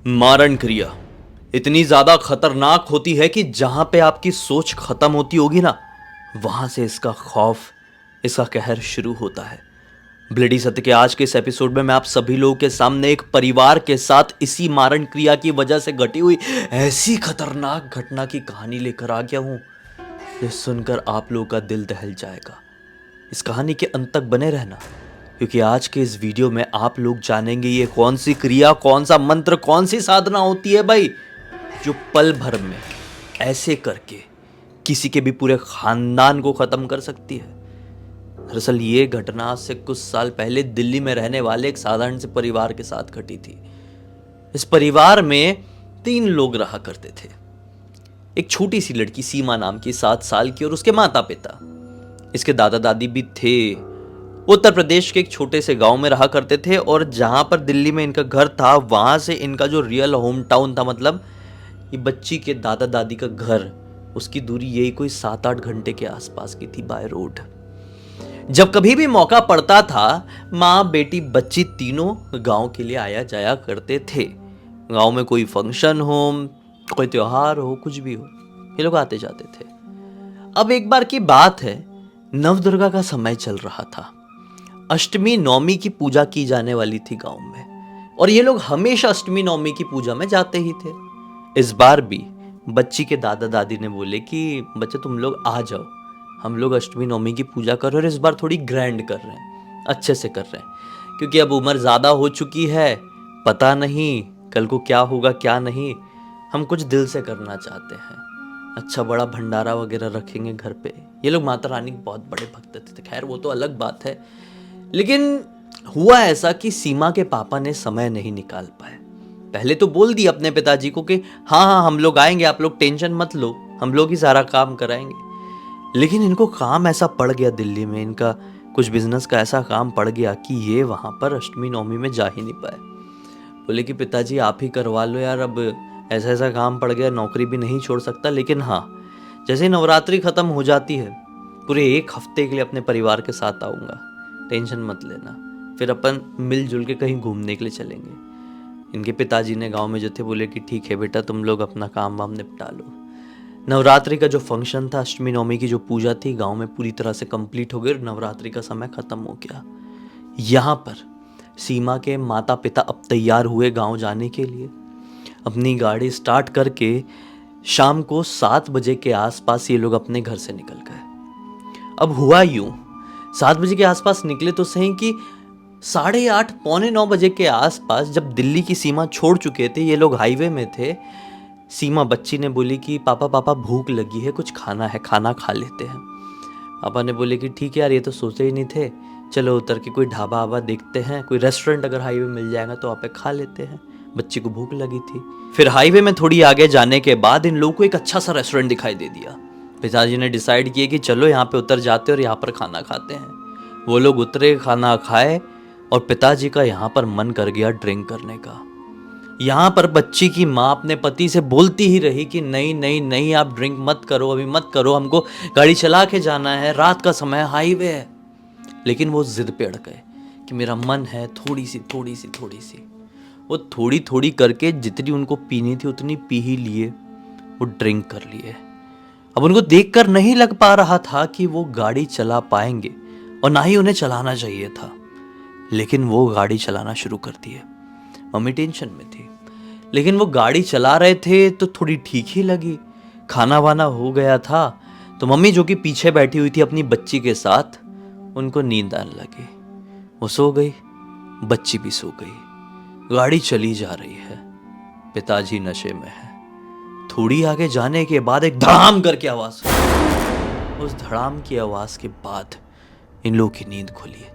मारण क्रिया इतनी ज्यादा खतरनाक होती है कि जहां पे आपकी सोच खत्म होती होगी ना, वहां से इसका खौफ, इसका कहर शुरू होता है। ब्लडी सत्य के आज के इस एपिसोड में मैं आप सभी लोगों के सामने एक परिवार के साथ इसी मारण क्रिया की वजह से घटी हुई ऐसी खतरनाक घटना की कहानी लेकर आ गया हूं। ये सुनकर आप लोगों का दिल दहल जाएगा। इस कहानी के अंत तक बने रहना, क्योंकि आज के इस वीडियो में आप लोग जानेंगे ये कौन सी क्रिया, कौन सा मंत्र, कौन सी साधना होती है भाई, जो पल भर में ऐसे करके किसी के भी पूरे खानदान को खत्म कर सकती है। दरअसल ये घटना आज से कुछ साल पहले दिल्ली में रहने वाले एक साधारण से परिवार के साथ घटी थी। इस परिवार में 3 लोग रहा करते थे। एक छोटी सी लड़की सीमा नाम की 7 साल की और उसके माता पिता। इसके दादा दादी भी थे। उत्तर प्रदेश के एक छोटे से गांव में रहा करते थे और जहां पर दिल्ली में इनका घर था, वहां से इनका जो रियल होम टाउन था, मतलब ये बच्ची के दादा दादी का घर, उसकी दूरी यही कोई 7-8 घंटे के आसपास की थी बाय रोड। जब कभी भी मौका पड़ता था, माँ बेटी बच्ची तीनों गांव के लिए आया जाया करते थे। गांव में कोई फंक्शन हो, कोई त्योहार हो, कुछ भी हो, ये लोग आते जाते थे। अब एक बार की बात है, नवदुर्गा का समय चल रहा था। अष्टमी नवमी की पूजा की जाने वाली थी गांव में, और ये लोग हमेशा अष्टमी नवमी की पूजा में जाते ही थे। इस बार भी बच्ची के दादा दादी ने बोले कि बच्चे तुम लोग आ जाओ, हम लोग अष्टमी नवमी की पूजा कर रहे हैं और इस बार थोड़ी ग्रैंड कर रहे हैं, अच्छे से कर रहे हैं, क्योंकि अब उम्र ज़्यादा हो चुकी है, पता नहीं कल को क्या होगा क्या नहीं। हम कुछ दिल से करना चाहते हैं, अच्छा बड़ा भंडारा वगैरह रखेंगे घर पे। ये लोग माता रानी के बहुत बड़े भक्त थे, खैर वो तो अलग बात है। लेकिन हुआ ऐसा कि सीमा के पापा ने समय नहीं निकाल पाए। पहले तो बोल दिया अपने पिताजी को कि हाँ हाँ हम लोग आएंगे, आप लोग टेंशन मत लो, हम लोग ही सारा काम कराएंगे। लेकिन इनको काम ऐसा पड़ गया दिल्ली में, इनका कुछ बिजनेस का ऐसा काम पड़ गया कि ये वहाँ पर अष्टमी नवमी में जा ही नहीं पाए। बोले कि पिताजी आप ही करवा लो यार, अब ऐसा ऐसा काम पड़ गया, नौकरी भी नहीं छोड़ सकता। लेकिन हाँ, जैसे ही नवरात्रि खत्म हो जाती है, पूरे 1 हफ्ते के लिए अपने परिवार के साथ आऊँगा, टेंशन मत लेना, फिर अपन मिलजुल के कहीं घूमने के लिए चलेंगे। इनके पिताजी ने गांव में जो थे बोले कि ठीक है बेटा, तुम लोग अपना काम वाम निपटा लो। नवरात्रि का जो फंक्शन था, अष्टमी नवमी की जो पूजा थी, गांव में पूरी तरह से कंप्लीट हो गई और नवरात्रि का समय खत्म हो गया। यहाँ पर सीमा के माता पिता अब तैयार हुए गांव जाने के लिए। अपनी गाड़ी स्टार्ट करके शाम को 7 बजे के आसपास ये लोग अपने घर से निकल गए। अब हुआ यूं, 7 बजे के आसपास निकले तो सही कि 8:30 पौने 9 बजे के आसपास जब दिल्ली की सीमा छोड़ चुके थे, ये लोग हाईवे में थे। सीमा बच्ची ने बोली कि पापा पापा भूख लगी है, कुछ खाना है, खाना खा लेते हैं। पापा ने बोले कि ठीक है यार, ये तो सोचे ही नहीं थे, चलो उतर के कोई ढाबा वाबा देखते हैं, कोई रेस्टोरेंट अगर हाईवे मिल जाएगा तो वहाँ पे खा लेते हैं। बच्ची को भूख लगी थी। फिर हाईवे में थोड़ी आगे जाने के बाद इन लोगों को एक अच्छा सा रेस्टोरेंट दिखाई दे दिया। पिताजी ने डिसाइड किया कि चलो यहाँ पे उतर जाते और यहाँ पर खाना खाते हैं। वो लोग उतरे, खाना खाए, और पिताजी का यहाँ पर मन कर गया ड्रिंक करने का। यहाँ पर बच्ची की माँ अपने पति से बोलती ही रही कि नहीं नहीं नहीं, आप ड्रिंक मत करो, अभी मत करो, हमको गाड़ी चला के जाना है, रात का समय, हाईवे है। लेकिन वो जिद पे अड़ गए कि मेरा मन है थोड़ी सी थोड़ी सी थोड़ी सी। वो थोड़ी थोड़ी करके जितनी उनको पीनी थी उतनी पी ही लिए, वो ड्रिंक कर लिए। अब उनको देखकर नहीं लग पा रहा था कि वो गाड़ी चला पाएंगे, और ना ही उन्हें चलाना चाहिए था। लेकिन वो गाड़ी चलाना शुरू कर दिए। मम्मी टेंशन में थी, लेकिन वो गाड़ी चला रहे थे तो थोड़ी ठीक ही लगी। खाना वाना हो गया था तो मम्मी, जो कि पीछे बैठी हुई थी अपनी बच्ची के साथ, उनको नींद आने लगी। वो सो गई, बच्ची भी सो गई। गाड़ी चली जा रही है, पिताजी नशे में है। थोड़ी आगे जाने के बाद एक धड़ाम करके आवाज। उस धड़ाम की आवाज के बाद इन लोगों की नींद खुली,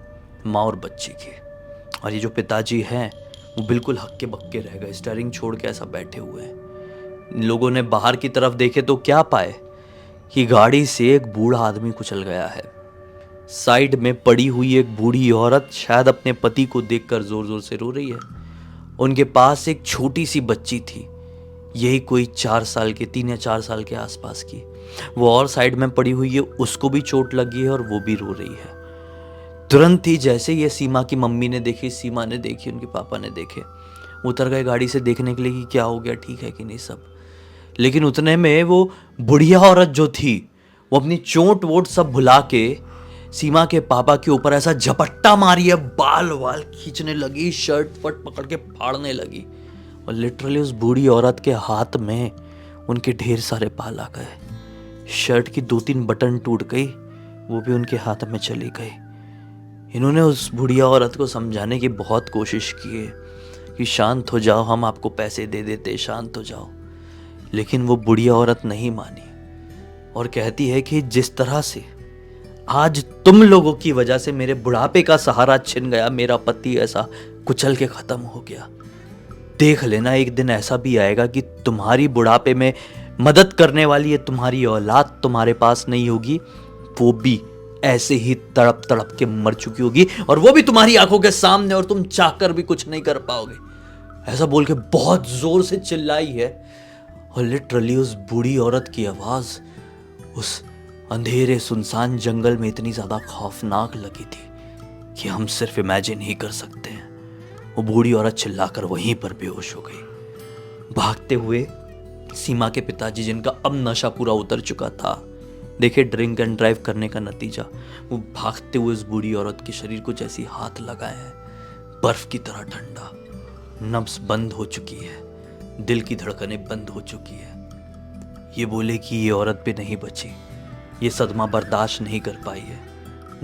माँ और बच्ची की। और ये जो पिताजी हैं वो बिल्कुल हक्के बक्के रह गए, स्टीयरिंग छोड़ के ऐसा बैठे हुए हैं। इन लोगों ने बाहर की तरफ देखे तो क्या पाए कि गाड़ी से एक बूढ़ा आदमी कुचल गया है। साइड में पड़ी हुई एक बूढ़ी औरत शायद अपने पति को देखकर जोर जोर से रो रही है। उनके पास एक छोटी सी बच्ची थी, यही कोई 4 साल के, 3 या 4 साल के आसपास की। वो और साइड में पड़ी हुई है, उसको भी चोट लगी है और वो भी रो रही है। तुरंत ही जैसे ये सीमा की मम्मी ने देखी, सीमा ने देखी, उनके पापा ने देखे, उतर गए गाड़ी से देखने के लिए कि क्या हो गया, ठीक है कि नहीं सब। लेकिन उतने में वो बुढ़िया औरत जो थी वो अपनी चोट वोट सब भुला के सीमा के पापा के ऊपर ऐसा झपट्टा मारी है, बाल वाल खींचने लगी, शर्ट फट पकड़ के फाड़ने लगी। और लिटरली उस बूढ़ी औरत के हाथ में उनके ढेर सारे बाल आ गए, शर्ट की 2-3 बटन टूट गई, वो भी उनके हाथ में चली गई। इन्होंने उस बुढ़िया औरत को समझाने की बहुत कोशिश की है कि शांत हो जाओ, हम आपको पैसे दे देते, शांत हो जाओ। लेकिन वो बुढ़िया औरत नहीं मानी और कहती है कि जिस तरह से आज तुम लोगों की वजह से मेरे बुढ़ापे का सहारा छिन गया, मेरा पति ऐसा कुचल के खत्म हो गया, देख लेना एक दिन ऐसा भी आएगा कि तुम्हारी बुढ़ापे में मदद करने वाली ये तुम्हारी औलाद तुम्हारे पास नहीं होगी, वो भी ऐसे ही तड़प तड़प के मर चुकी होगी, और वो भी तुम्हारी आंखों के सामने, और तुम चाहकर भी कुछ नहीं कर पाओगे। ऐसा बोल के बहुत जोर से चिल्लाई है। और लिटरली उस बूढ़ी औरत की आवाज उस अंधेरे सुनसान जंगल में इतनी ज्यादा खौफनाक लगी थी कि हम सिर्फ इमेजिन ही कर सकते हैं। वो बूढ़ी औरत चिल्लाकर वहीं पर बेहोश हो गई। भागते हुए सीमा के पिताजी, जिनका अब नशा पूरा उतर चुका था, देखे ड्रिंक एंड ड्राइव करने का नतीजा, वो भागते हुए उस बूढ़ी औरत के शरीर को जैसे हाथ लगाए हैं, बर्फ की तरह ठंडा, नब्ज बंद हो चुकी है, दिल की धड़कनें बंद हो चुकी है। ये बोले कि ये औरत भी नहीं बची, ये सदमा बर्दाश्त नहीं कर पाई है,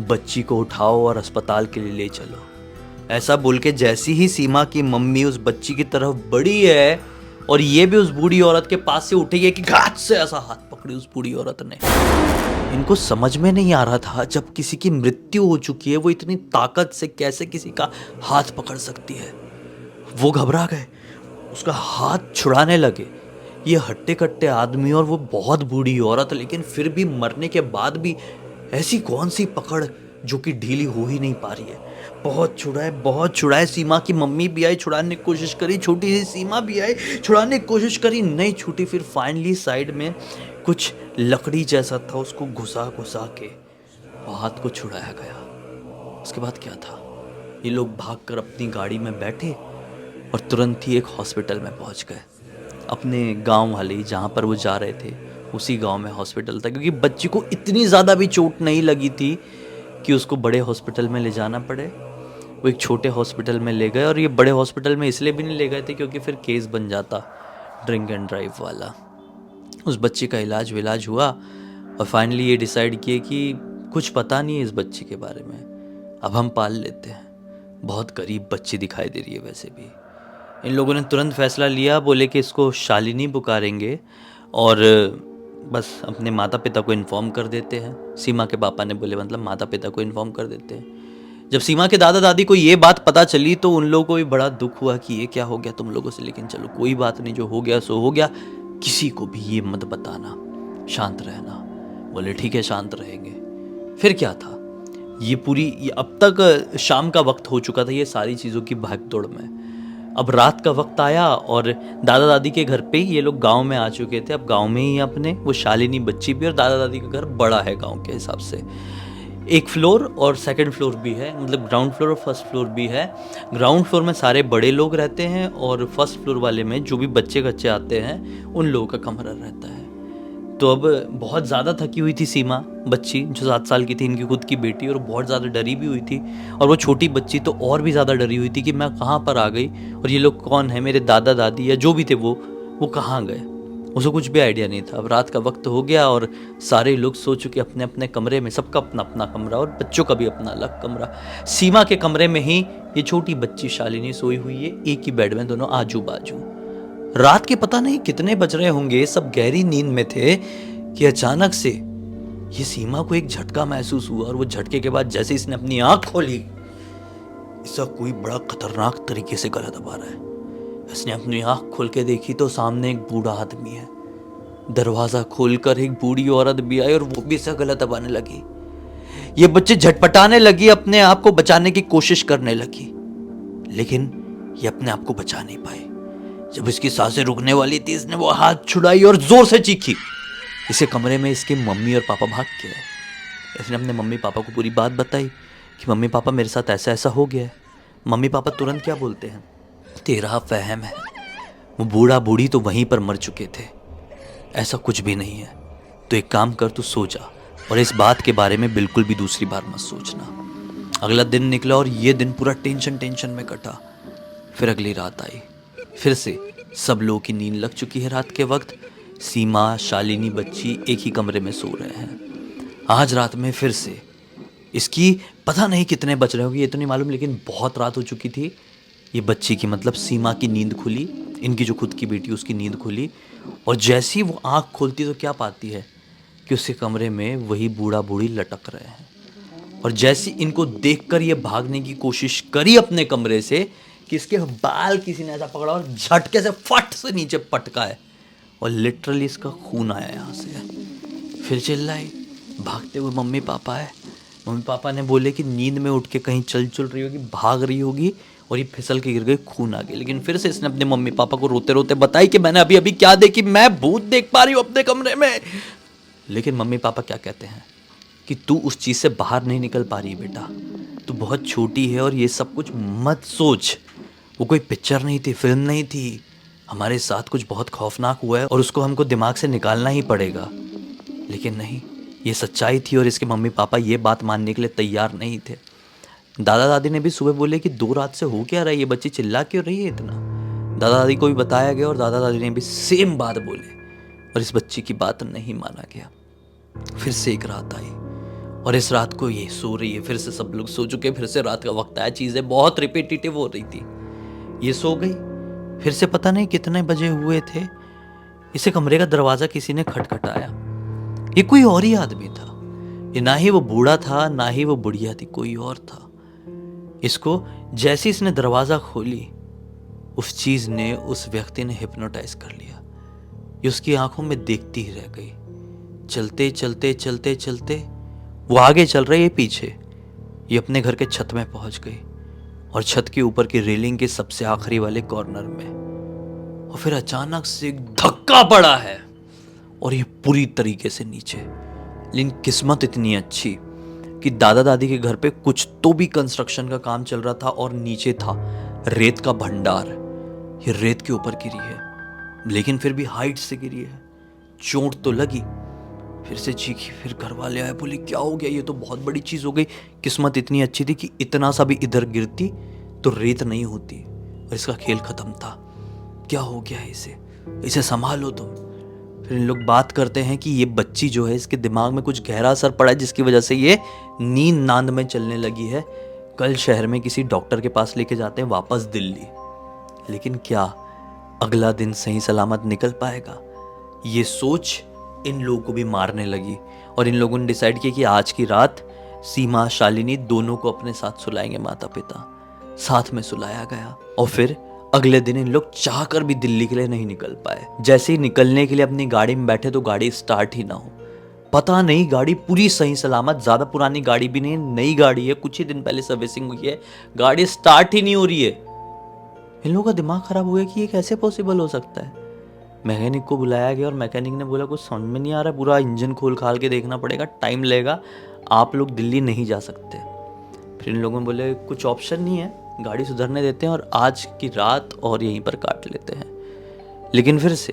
बच्ची को उठाओ और अस्पताल के लिए ले चलो। ऐसा बोल के जैसी ही सीमा की मम्मी उस बच्ची की तरफ बढ़ी है और ये भी उस बूढ़ी औरत के पास से उठी है कि घाट से ऐसा हाथ पकड़ी उस बूढ़ी औरत ने। इनको समझ में नहीं आ रहा था, जब किसी की मृत्यु हो चुकी है वो इतनी ताकत से कैसे किसी का हाथ पकड़ सकती है। वो घबरा गए, उसका हाथ छुड़ाने लगे। ये हट्टे कट्टे आदमी और वो बहुत बूढ़ी औरत, लेकिन फिर भी मरने के बाद भी ऐसी कौन सी पकड़ जो कि ढीली हो ही नहीं पा रही है। बहुत छुड़ाए। सीमा की मम्मी भी आई, छुड़ाने की कोशिश करी, छोटी सी सीमा भी आई, छुड़ाने की कोशिश करी, नहीं छूटी। फिर फाइनली साइड में कुछ लकड़ी जैसा था, उसको घुसा के हाथ को छुड़ाया गया। उसके बाद क्या था, ये लोग भागकर अपनी गाड़ी में बैठे और तुरंत ही एक हॉस्पिटल में पहुंच गए। अपने गांव वाले जहाँ पर वो जा रहे थे उसी गांव में हॉस्पिटल था, क्योंकि बच्ची को इतनी ज़्यादा भी चोट नहीं लगी थी कि उसको बड़े हॉस्पिटल में ले जाना पड़े। वो एक छोटे हॉस्पिटल में ले गए, और ये बड़े हॉस्पिटल में इसलिए भी नहीं ले गए थे क्योंकि फिर केस बन जाता ड्रिंक एंड ड्राइव वाला। उस बच्ची का इलाज विलाज हुआ और फाइनली ये डिसाइड किए कि कुछ पता नहीं है इस बच्ची के बारे में, अब हम पाल लेते हैं। बहुत गरीब बच्ची दिखाई दे रही है वैसे भी। इन लोगों ने तुरंत फैसला लिया, बोले कि इसको शालिनी पुकारेंगे और बस अपने माता पिता को इन्फॉर्म कर देते हैं। सीमा के पापा ने बोले मतलब माता पिता को इन्फॉर्म कर देते हैं। जब सीमा के दादा दादी को ये बात पता चली तो उन लोगों को भी बड़ा दुख हुआ कि ये क्या हो गया तुम लोगों से, लेकिन चलो कोई बात नहीं, जो हो गया सो हो गया, किसी को भी ये मत बताना, शांत रहना। बोले ठीक है शांत रहेंगे। फिर क्या था, ये अब तक शाम का वक्त हो चुका था ये सारी चीज़ों की भागदौड़ में। अब रात का वक्त आया और दादा दादी के घर पे ही ये लोग गांव में आ चुके थे। अब गांव में ही अपने वो शालिनी बच्ची भी, और दादा दादी का घर बड़ा है गांव के हिसाब से, एक फ्लोर और सेकंड फ्लोर भी है, मतलब ग्राउंड फ्लोर और फर्स्ट फ्लोर भी है। ग्राउंड फ्लोर में सारे बड़े लोग रहते हैं और फर्स्ट फ्लोर वाले में जो भी बच्चे आते हैं उन लोगों का कमरा रहता है। तो अब बहुत ज़्यादा थकी हुई थी सीमा बच्ची, जो 7 साल की थी, इनकी खुद की बेटी, और बहुत ज़्यादा डरी भी हुई थी। और वो छोटी बच्ची तो और भी ज़्यादा डरी हुई थी कि मैं कहाँ पर आ गई और ये लोग कौन है, मेरे दादा दादी या जो भी थे वो कहाँ गए। उसको कुछ भी आइडिया नहीं था। अब रात का वक्त हो गया और सारे लोग सो चुके अपने अपने कमरे में, सबका अपना अपना कमरा और बच्चों का भी अपना अलग कमरा। सीमा के कमरे में ही ये छोटी बच्ची शालिनी सोई हुई है, एक ही बेड में, दोनों आजू बाजू। रात के पता नहीं कितने बज रहे होंगे, सब गहरी नींद में थे कि अचानक से ये सीमा को एक झटका महसूस हुआ, और वो झटके के बाद जैसे इसने अपनी आंख खोली, इसका कोई बड़ा खतरनाक तरीके से गला दबा रहा है। इसने अपनी आंख खोल के देखी तो सामने एक बूढ़ा आदमी है। दरवाजा खोलकर एक बूढ़ी औरत भी आई और वो भी इसका गला दबाने लगी। ये बच्चे झटपटाने लगी, अपने आप को बचाने की कोशिश करने लगी, लेकिन ये अपने आप को बचा नहीं पाई। जब इसकी सांसें रुकने वाली थी, इसने वो हाथ छुड़ाई और जोर से चीखी। इसके कमरे में इसके मम्मी और पापा भाग के आए। इसने अपने मम्मी पापा को पूरी बात बताई कि मम्मी पापा मेरे साथ ऐसा ऐसा हो गया है। मम्मी पापा तुरंत क्या बोलते हैं, तेरा वहम है, वो बूढ़ा बूढ़ी तो वहीं पर मर चुके थे, ऐसा कुछ भी नहीं है। तो एक काम कर, तू सो जा और इस बात के बारे में बिल्कुल भी दूसरी बार मत सोचना। अगला दिन निकला और ये दिन पूरा टेंशन में कटा। फिर अगली रात आई, फिर से सब लोगों की नींद लग चुकी है। रात के वक्त सीमा, शालिनी, बच्ची एक ही कमरे में सो रहे हैं। आज रात में फिर से इसकी पता नहीं कितने बज रहे होंगे, ये तो नहीं मालूम, लेकिन बहुत रात हो चुकी थी। ये बच्ची की मतलब सीमा की नींद खुली, इनकी जो खुद की बेटी उसकी नींद खुली, और जैसे ही वो आँख खोलती तो क्या पाती है कि उसके कमरे में वही बूढ़ा बूढ़ी लटक रहे हैं। और जैसे इनको देखकर ये भागने की कोशिश करी अपने कमरे से कि इसके बाल किसी ने ऐसा पकड़ा और झटके से फट से नीचे पटका है और लिटरली इसका खून आया यहाँ से। फिर चिल्लाई, भागते हुए मम्मी पापा है। मम्मी पापा ने बोले कि नींद में उठ के कहीं चल रही होगी, भाग रही होगी और ये फिसल के गिर गई, खून आ गया। लेकिन फिर से इसने अपने मम्मी पापा को रोते रोते बताई कि मैंने अभी अभी क्या देखी, मैं भूत देख पा रही हूँ अपने कमरे में। लेकिन मम्मी पापा क्या कहते हैं कि तू उस चीज़ से बाहर नहीं निकल पा रही बेटा, तू बहुत छोटी है और ये सब कुछ मत सोच। वो कोई पिक्चर नहीं थी, फिल्म नहीं थी, हमारे साथ कुछ बहुत खौफनाक हुआ है और उसको हमको दिमाग से निकालना ही पड़ेगा। लेकिन नहीं, ये सच्चाई थी और इसके मम्मी पापा ये बात मानने के लिए तैयार नहीं थे। दादा दादी ने भी सुबह बोले कि 2 रात से हो क्या रहा है, ये बच्ची चिल्ला क्यों रही है इतना। दादा दादी को भी बताया गया और दादा दादी ने भी सेम बात बोले और इस बच्ची की बात नहीं माना गया। फिर से एक रात आई और इस रात को ये सो रही है, फिर से सब लोग सो चुके, फिर से रात का वक्त आया, चीज़ें बहुत रिपीटेटिव हो रही थी। ये सो गई, फिर से पता नहीं कितने बजे हुए थे, इसे कमरे का दरवाज़ा किसी ने खटखटाया। ये कोई और ही आदमी था, ये ना ही वो बूढ़ा था ना ही वो बुढ़िया थी, कोई और था। इसको जैसे इसने दरवाज़ा खोली, उस चीज़ ने, उस व्यक्ति ने हिप्नोटाइज कर लिया। ये उसकी आंखों में देखती ही रह गई। चलते चलते चलते चलते वो आगे चल रही है, पीछे ये अपने घर के छत में पहुंच गई और छत के ऊपर की रेलिंग के सबसे आखिरी वाले कॉर्नर में। और फिर अचानक से एक धक्का पड़ा है और ये पूरी तरीके से नीचे। लेकिन किस्मत इतनी अच्छी कि दादा दादी के घर पे कुछ तो भी कंस्ट्रक्शन का काम चल रहा था और नीचे था रेत का भंडार। ये रेत के ऊपर गिरी है, लेकिन फिर भी हाइट से गिरी है। चोट तो लगी, फिर से चीखी, फिर घर वाले आए, बोले क्या हो गया, ये तो बहुत बड़ी चीज़ हो गई। किस्मत इतनी अच्छी थी कि इतना सा भी इधर गिरती तो रेत नहीं होती और इसका खेल खत्म था। क्या हो गया है इसे संभालो तुम। फिर इन लोग बात करते हैं कि ये बच्ची जो है, इसके दिमाग में कुछ गहरा असर पड़ा है जिसकी वजह से ये नींद नांद में चलने लगी है। कल शहर में किसी डॉक्टर के पास लेके जाते हैं, वापस दिल्ली। लेकिन क्या अगला दिन सही सलामत निकल पाएगा, ये सोच इन लोगों को भी मारने लगी। और इन लोगों ने डिसाइड किया कि आज की रात सीमा, शालिनी दोनों को अपने साथ सुलाएंगे। माता पिता साथ में सुलाया गया और फिर अगले दिन इन लोग चाहकर भी दिल्ली के लिए नहीं निकल पाए। जैसे ही निकलने के लिए अपनी गाड़ी में बैठे तो गाड़ी स्टार्ट ही ना हो। पता नहीं, गाड़ी पूरी सही सलामत, ज़्यादा पुरानी गाड़ी भी नहीं, नई गाड़ी है, कुछ ही दिन पहले सर्विसिंग हुई है, गाड़ी स्टार्ट ही नहीं हो रही है। इन लोगों का दिमाग खराब हो गया कि ये कैसे पॉसिबल हो सकता है। मैकेनिक को बुलाया गया और मैकेनिक ने बोला कुछ समझ में नहीं आ रहा, पूरा इंजन खोल खाल के देखना पड़ेगा, टाइम लगेगा, आप लोग दिल्ली नहीं जा सकते। फिर इन लोगों ने बोले कुछ ऑप्शन नहीं है, गाड़ी सुधरने देते हैं और आज की रात और यहीं पर काट लेते हैं। लेकिन फिर से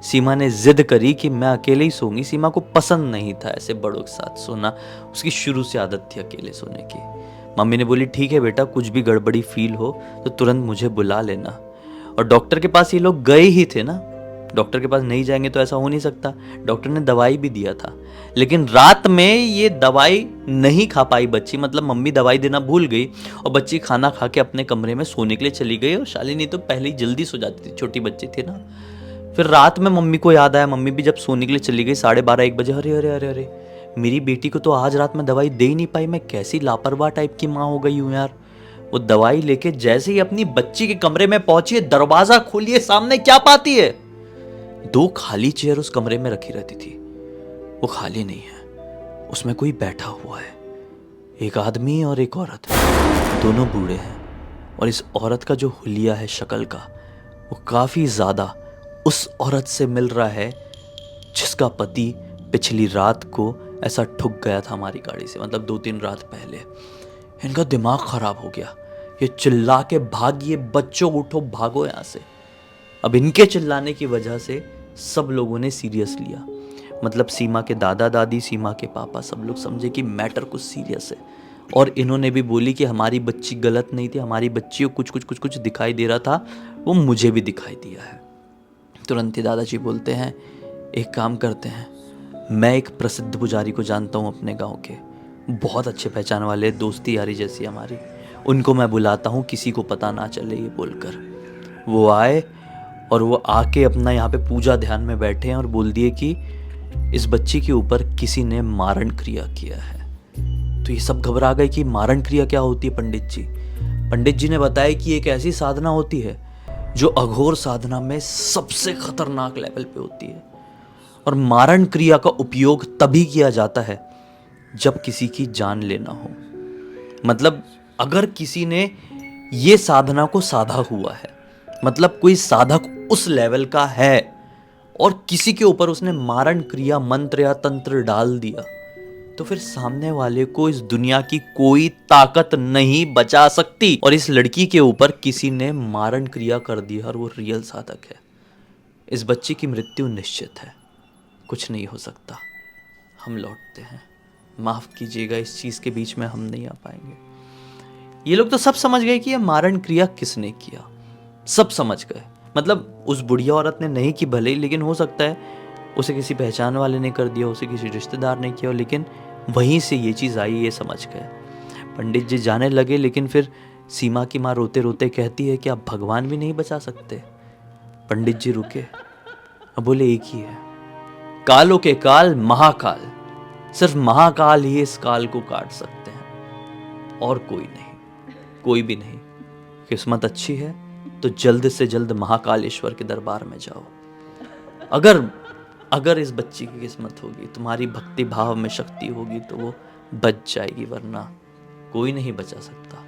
सीमा ने जिद करी कि मैं अकेले ही सोऊंगी। सीमा को पसंद नहीं था ऐसे बड़ों के साथ सोना, उसकी शुरू से आदत थी अकेले सोने की। मम्मी ने बोली ठीक है बेटा, कुछ भी गड़बड़ी फील हो तो तुरंत मुझे बुला लेना। और डॉक्टर के पास ये लोग गए ही थे ना, डॉक्टर के पास नहीं जाएंगे तो ऐसा हो नहीं सकता। डॉक्टर ने दवाई भी दिया था, लेकिन रात में ये दवाई नहीं खा पाई बच्ची, मतलब मम्मी दवाई देना भूल गई और बच्ची खाना खा के अपने कमरे में सोने के लिए चली गई। और शालिनी तो पहले ही जल्दी सो जाती थी, छोटी बच्ची थी ना। फिर रात में मम्मी को याद आया, मम्मी भी जब सोने के लिए चली गई 12:30-1 बजे, अरे अरे अरे अरे मेरी बेटी को तो आज रात में दवाई दे ही नहीं पाई, मैं कैसी लापरवाह टाइप की माँ हो गई हूँ यार। वो दवाई लेके जैसे ही अपनी बच्ची के कमरे में पहुंची, दरवाजा खोलिए, सामने क्या पाती है, 2 खाली चेयर उस कमरे में रखी रहती थी। वो खाली नहीं है, उसमें कोई बैठा हुआ है, एक आदमी और एक औरत, दोनों बूढ़े हैं। और इस औरत का जो हुलिया है शक्ल का, वो काफ़ी ज़्यादा उस औरत से मिल रहा है जिसका पति पिछली रात को ऐसा ठुक गया था हमारी गाड़ी से, मतलब 2-3 रात पहले। इनका दिमाग ख़राब हो गया ये चिल्ला के भागिए, बच्चों उठो भागो यहाँ से। अब इनके चिल्लाने की वजह से सब लोगों ने सीरियस लिया। मतलब सीमा के दादा दादी, सीमा के पापा, सब लोग समझे कि मैटर कुछ सीरियस है। और इन्होंने भी बोली कि हमारी बच्ची गलत नहीं थी, हमारी बच्ची को कुछ कुछ कुछ कुछ दिखाई दे रहा था, वो मुझे भी दिखाई दिया है। तुरंत ही दादाजी बोलते हैं, एक काम करते हैं, मैं एक प्रसिद्ध पुजारी को जानता हूँ अपने गांव के, बहुत अच्छे पहचान वाले, दोस्ती यारी जैसी हमारी, उनको मैं बुलाता हूँ, किसी को पता ना चले ये बोलकर। वो आए और वो आके अपना यहाँ पे पूजा ध्यान में बैठे हैं और बोल दिए कि इस बच्ची के ऊपर किसी ने मारण क्रिया किया है। तो ये सब घबरा गए कि मारण क्रिया क्या होती है पंडित जी। पंडित जी ने बताया कि एक ऐसी साधना होती है जो अघोर साधना में सबसे खतरनाक लेवल पे होती है, और मारण क्रिया का उपयोग तभी किया जाता है जब किसी की जान लेना हो। मतलब अगर किसी ने ये साधना को साधा हुआ है, मतलब कोई साधक उस लेवल का है और किसी के ऊपर उसने मारण क्रिया मंत्र या तंत्र डाल दिया, तो फिर सामने वाले को इस दुनिया की कोई ताकत नहीं बचा सकती। और इस लड़की के ऊपर किसी ने मारण क्रिया कर दी और वो रियल साधक है। इस बच्ची की मृत्यु निश्चित है, कुछ नहीं हो सकता। हम लौटते हैं, माफ कीजिएगा, इस चीज के बीच में हम नहीं आ पाएंगे। ये लोग तो सब समझ गए कि ये मारण क्रिया किसने किया, सब समझ गए। मतलब उस बुढ़िया औरत ने नहीं की भले ही, लेकिन हो सकता है उसे किसी पहचान वाले ने कर दिया, उसे किसी रिश्तेदार ने किया, लेकिन वहीं से ये चीज़ आई, ये समझ गए। पंडित जी जाने लगे, लेकिन फिर सीमा की माँ रोते रोते कहती है कि आप भगवान भी नहीं बचा सकते। पंडित जी रुके, अब बोले एक ही है, कालों के काल महाकाल, सिर्फ महाकाल ही इस काल को काट सकते हैं, और कोई नहीं, कोई भी नहीं। किस्मत अच्छी है तो जल्द से जल्द महाकालेश्वर के दरबार में जाओ। अगर इस बच्ची की किस्मत होगी, तुम्हारी भक्ति भाव में शक्ति होगी, तो वो बच जाएगी, वरना कोई नहीं बचा सकता।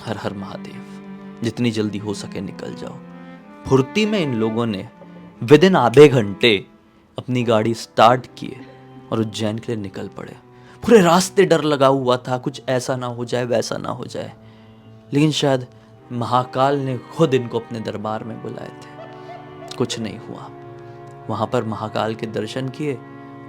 हर हर महादेव। जितनी जल्दी हो सके निकल जाओ। फुर्ती में इन लोगों ने विदिन आधे घंटे अपनी गाड़ी स्टार्ट किए और उज्जैन के लिए निकल पड़े। पूरे रास्ते डर लगा हुआ था, कुछ ऐसा ना हो जाए, वैसा ना हो जाए, लेकिन शायद महाकाल ने खुद इनको अपने दरबार में बुलाए थे। कुछ नहीं हुआ। वहाँ पर महाकाल के दर्शन किए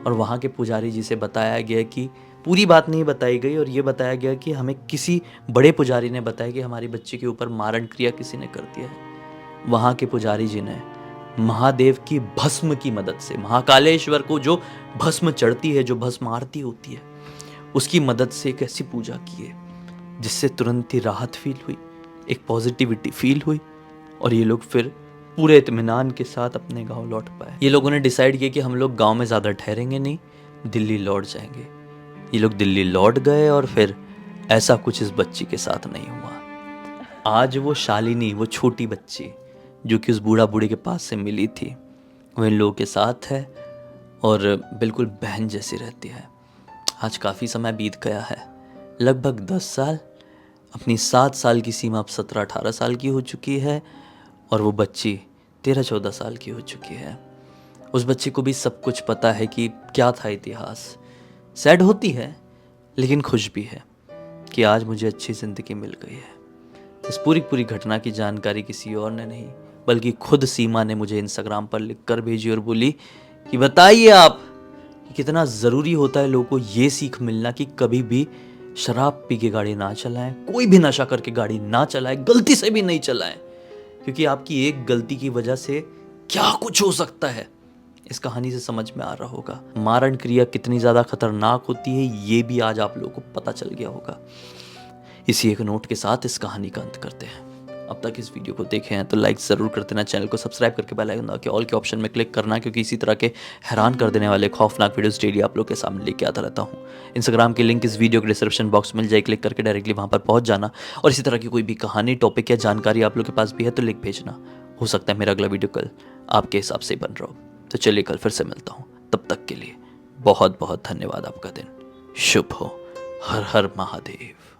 और वहाँ के पुजारी जी से बताया गया कि पूरी बात नहीं बताई गई, और ये बताया गया कि हमें किसी बड़े पुजारी ने बताया कि हमारी बच्ची के ऊपर मारण क्रिया किसी ने कर दिया है। वहाँ के पुजारी जी ने महादेव की भस्म की मदद से, महाकालेश्वर को जो भस्म चढ़ती है, जो भस्म आरती होती है, उसकी मदद से एक ऐसी पूजा की है जिससे तुरंत ही राहत फील हुई, एक पॉजिटिविटी फील हुई, और ये लोग फिर पूरे इत्मीनान के साथ अपने गांव लौट पाए। ये लोगों ने डिसाइड किया कि हम लोग गांव में ज़्यादा ठहरेंगे नहीं, दिल्ली लौट जाएंगे। ये लोग दिल्ली लौट गए और फिर ऐसा कुछ इस बच्ची के साथ नहीं हुआ। आज वो शालिनी, वो छोटी बच्ची जो कि उस बूढ़ा बूढ़ी के पास से मिली थी, वो इन लोगों के साथ है और बिल्कुल बहन जैसी रहती है। आज काफ़ी समय बीत गया है, लगभग 10 साल। अपनी 7 साल की सीमा अब 17-18 साल की हो चुकी है और वो बच्ची 13-14 साल की हो चुकी है। उस बच्ची को भी सब कुछ पता है कि क्या था इतिहास। सैड होती है लेकिन खुश भी है कि आज मुझे अच्छी ज़िंदगी मिल गई है। इस पूरी घटना की जानकारी किसी और ने नहीं, बल्कि खुद सीमा ने मुझे इंस्टाग्राम पर लिख कर भेजी और बोली कि बताइए आप कि कितना ज़रूरी होता है लोगों को ये सीख मिलना कि कभी भी शराब पी के गाड़ी ना चलाएं, कोई भी नशा करके गाड़ी ना चलाएं, गलती से भी नहीं चलाएं, क्योंकि आपकी एक गलती की वजह से क्या कुछ हो सकता है, इस कहानी से समझ में आ रहा होगा। मारण क्रिया कितनी ज़्यादा खतरनाक होती है ये भी आज आप लोगों को पता चल गया होगा। इसी एक नोट के साथ इस कहानी का अंत करते हैं। अब तक इस वीडियो को देखे हैं तो लाइक ज़रूर कर देना, चैनल को सब्सक्राइब करके बेल आइकन दबा के ऑल के ऑप्शन में क्लिक करना, क्योंकि इसी तरह के हैरान कर देने वाले खौफनाक वीडियोस डेली आप लोग के सामने लेके आता रहता हूँ। इंस्टाग्राम की लिंक इस वीडियो के डिस्क्रिप्शन बॉक्स में मिल जाए, क्लिक करके डायरेक्टली वहाँ पर पहुँच जाना। और इसी तरह की कोई भी कहानी, टॉपिक या जानकारी आप लोग के पास भी है तो लिख भेजना। हो सकता है मेरा अगला वीडियो कल आपके हिसाब से बन रहा हो। तो चलिए कल फिर से मिलता हूँ, तब तक के लिए बहुत बहुत धन्यवाद। आपका दिन शुभ हो। हर हर महादेव।